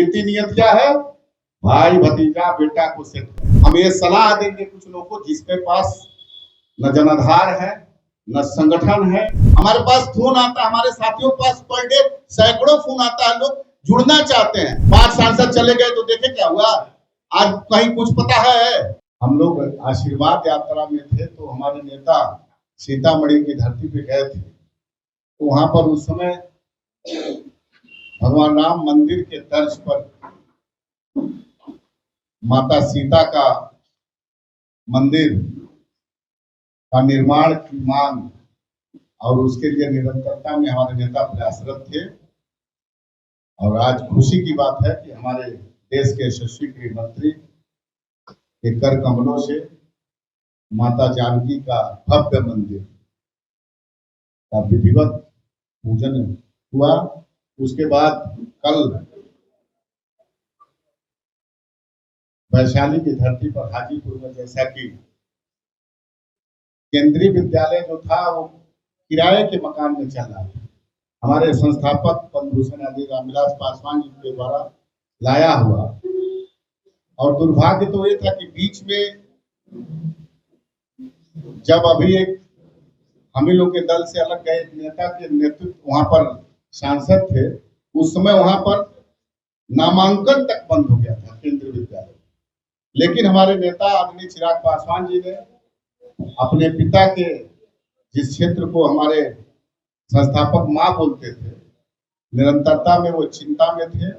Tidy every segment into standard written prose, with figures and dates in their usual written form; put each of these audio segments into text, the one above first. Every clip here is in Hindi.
नीति नियत क्या है? भाई भतीजा बेटा को सेट कर। हम ये सलाह देंगे कुछ लोगों को जिसके पास न जनाधार है न संगठन है। हमारे पास फोन आता है, हमारे साथियों के पास पर डे सैकड़ों फोन आता है, लोग जुड़ना चाहते हैं। 5 सांसद चले गए तो देखे क्या हुआ, आज कहीं कुछ पता है? हम लोग आशीर्वाद यात्रा में थे तो हमारे नेता सीतामढ़ी की धरती पे गए थे, तो वहां पर उस समय भगवान राम मंदिर के तर्ज पर माता सीता का मंदिर का निर्माण की मांग और उसके लिए निरंतरता में हमारे नेता प्रयासरत थे। और आज खुशी की बात है कि हमारे देश के यशस्वी गृह मंत्री के कर कमलों से माता जानकी का भव्य मंदिर का विधिवत पूजन हुआ। उसके बाद कल वैशाली की धरती पर हाजीपुर में, जैसा कि केंद्रीय विद्यालय जो था वो किराए के मकान में चल रहा था, हमारे संस्थापक पद्मभूषण आदि रामविलास पासवान जी के द्वारा लाया हुआ। और दुर्भाग्य तो ये था कि बीच में जब अभी एक हम ही लोग के दल से अलग गए नेता के नेतृत्व वहां पर सांसद थे, उस समय वहां पर नामांकन तक बंद हो गया था केंद्रीय विद्यालय। लेकिन हमारे नेता आदरणीय चिराग पासवान जी ने अपने पिता के जिस क्षेत्र को हमारे संस्थापक मां बोलते थे, निरंतरता में वो चिंता में थे।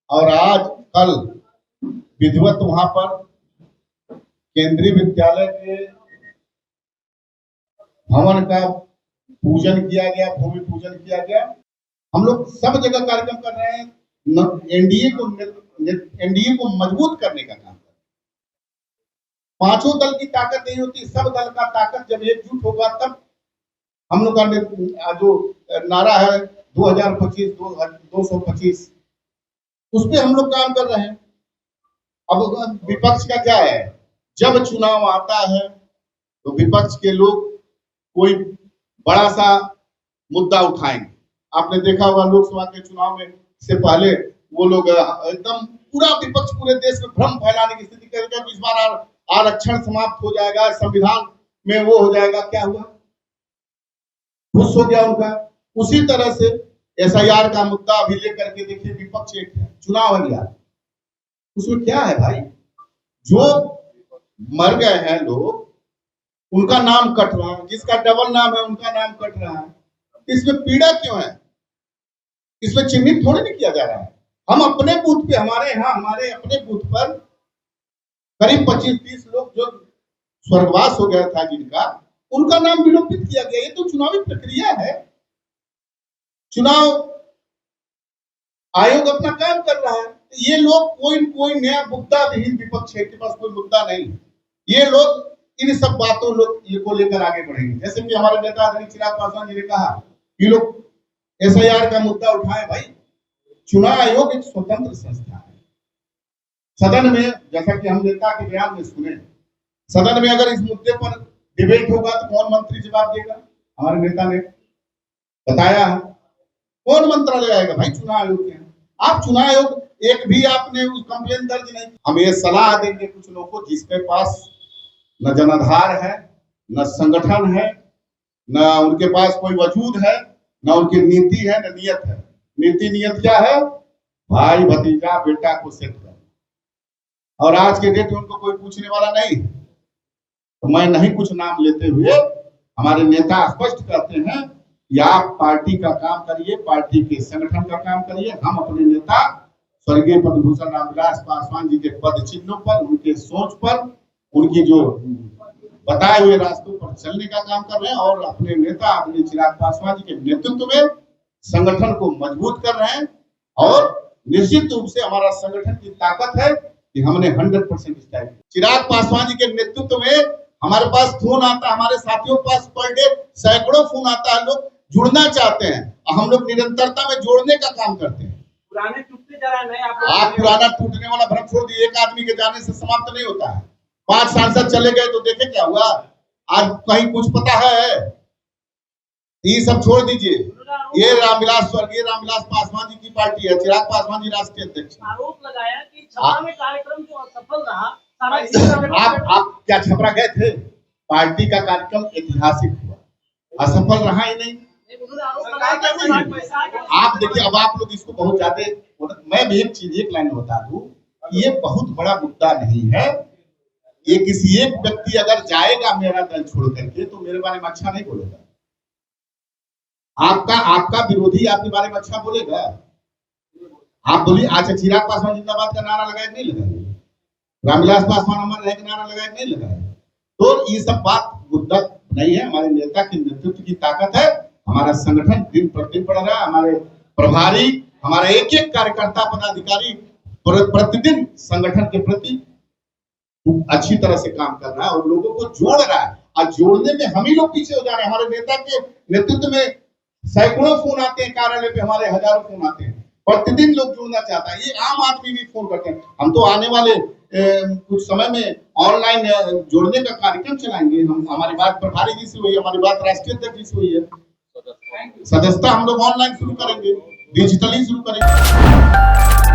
और आज कल विधिवत वहां पर केंद्रीय विद्यालय के भवन का पूजन किया गया, भूमि पूजन किया गया। हम लोग सब जगह कार्यक्रम कर रहे हैं, एनडीए को मजबूत करने का काम कर रहे हैं। पांचों दल की ताकत नहीं होती, सब दल का ताकत जब एकजुट होगा तब हम लोग का जो नारा है 2025 225 उस पर हम लोग काम कर रहे हैं। अब विपक्ष का क्या है, जब चुनाव आता है तो विपक्ष के लोग कोई बड़ा सा मुद्दा उठाएंगे। आपने देखा होगा लोकसभा के चुनाव में से पहले वो लोग एकदम पूरा विपक्ष पूरे देश में भ्रम फैलाने की स्थिति करेगा कि इस बार आरक्षण समाप्त हो जाएगा, संविधान में वो हो जाएगा। क्या हुआ? खुश हो गया उनका। उसी तरह से एसआईआर का मुद्दा अभी लेकर के देखिए विपक्ष एक है, चुनाव है यार, उसमें क्या है भाई? जो मर गए हैं लोग उनका नाम कट रहा है, जिसका डबल नाम है उनका नाम कट रहा है। इसमें पीड़ा क्यों है? इसमें चिन्हित थोड़ी नहीं किया जा रहा है। हम अपने बूथ पे, हमारे अपने बूथ पर करीब 25-30 लोग जो स्वर्गवास हो गया था जिनका, उनका नाम विलोपित किया गया। ये तो चुनावी प्रक्रिया है। चुनाव आयोग अपना काम कर रहा है। ये लोग कोई नया मुद्दा विहीन विपक्ष है, के पास कोई मुद्दा नहीं। ये लोग इन सब बातों को लेकर आगे बढ़ेंगे। जैसे कि हमारे नेता आदरणीय चिराग पासवान जी ने कहा, ये लोग एसआईआर का मुद्दा उठाए। भाई, चुनाव आयोग एक स्वतंत्र संस्था है। सदन में, जैसा कि हम नेता के बयान में सुने, सदन में अगर इस मुद्दे पर डिबेट होगा तो कौन मंत्री जवाब देगा? हमारे नेता ने बताया है, कौन मंत्रालय आएगा? भाई चुनाव आयोग के। आप चुनाव आयोग एक भी आपने उस कंप्लेन दर्ज नहीं। हम ये सलाह देंगे कुछ लोगों को जिसके पास न जनाधार है न संगठन है, न उनके पास कोई वजूद है, न उनकी नीति है न नियत है। नीति नियत क्या है? भाई भतीजा बेटा को सेट कर। और आज के डेट में उनको कोई पूछने वाला नहीं। तो मैं नहीं कुछ नाम लेते हुए, हमारे नेता स्पष्ट कहते हैं कि आप पार्टी का काम करिए, पार्टी के संगठन का काम करिए। हम अपने नेता स्वर्गीय पद्मभूषण रामविलास पासवान जी के पद चिन्हों पर, उनके सोच पर, उनकी जो बताए हुए रास्तों पर चलने का काम कर रहे हैं। और अपने नेता आदरणीय चिराग पासवान जी के नेतृत्व में संगठन को मजबूत कर रहे हैं। और निश्चित रूप से हमारा संगठन की ताकत है कि हमने 100% स्ट्राइक। चिराग पासवान जी के नेतृत्व में हमारे पास फोन आता है, हमारे साथियों के पास पर डे सैकड़ों फोन आता है, लोग जुड़ना चाहते हैं। हम लोग निरंतरता में जोड़ने का काम करते हैं। पुराने टूटते जा रहा है, आप पुराना टूटने वाला भ्रम छोड़ दिए। एक आदमी के जाने से समाप्त नहीं होता है। 5 सांसद चले गए तो देखे क्या हुआ, आज कहीं कुछ पता है? ये सब छोड़ दीजिए। ये रामविलास स्वर्गीय रामविलास पासवान जी की पार्टी है, चिराग पासवान जी राष्ट्रीय अध्यक्ष हैं। आरोप लगाया कि छपरा में कार्यक्रम जो असफल रहा सारा इसी आप क्या छपरा गए थे? पार्टी का कार्यक्रम ऐतिहासिक हुआ, असफल रहा ही नहीं। उन्होंने आरोप लगाया कि पैसा आप देखिए, अब आप लोग इसको बहुत ज्यादा, मैं भी एक चीज एक लाइन में बता दूं, ये बहुत बड़ा मुद्दा नहीं है। ये किसी एक व्यक्ति अगर जाएगा मेरा दल छोड़ करके तो मेरे बारे में अच्छा नहीं बोलेगा, आपका विरोधी आपके बारे में अच्छा बोलेगा। आप बोलिए, अच्छा चिराग पासवान जिंदाबाद का नारा लगाए नहीं लगाए, रामविलास पासवान अमर रहे का नारा लगाए नहीं लगाए, तो ये सब बात मुद्दा नहीं है। हमारे नेता के नेतृत्व की ताकत है, हमारा संगठन दिन प्रतिदिन बढ़ रहा है, हमारे प्रभारी, हमारा एक एक कार्यकर्ता पदाधिकारी प्रतिदिन संगठन के प्रति अच्छी तरह से काम कर रहा है और लोगों को जोड़ रहा है। और जोड़ने में हम ही लोग पीछे हो जा रहे हैं। हमारे नेता के नेतृत्व में सैकड़ों फोन आते हैं, कार्यालय पे हमारे हजारों फोन आते हैं, प्रतिदिन लोग जुड़ना चाहता है। ये आम आदमी भी फोन करते हैं। हम तो आने वाले कुछ समय में ऑनलाइन जोड़ने का कार्यक्रम चलाएंगे। हम, हमारी बात प्रभारी जी से हुई है, हमारी बात राष्ट्रीय अध्यक्ष जी से हुई है। सदस्यता हम लोग ऑनलाइन शुरू करेंगे, डिजिटली शुरू करेंगे।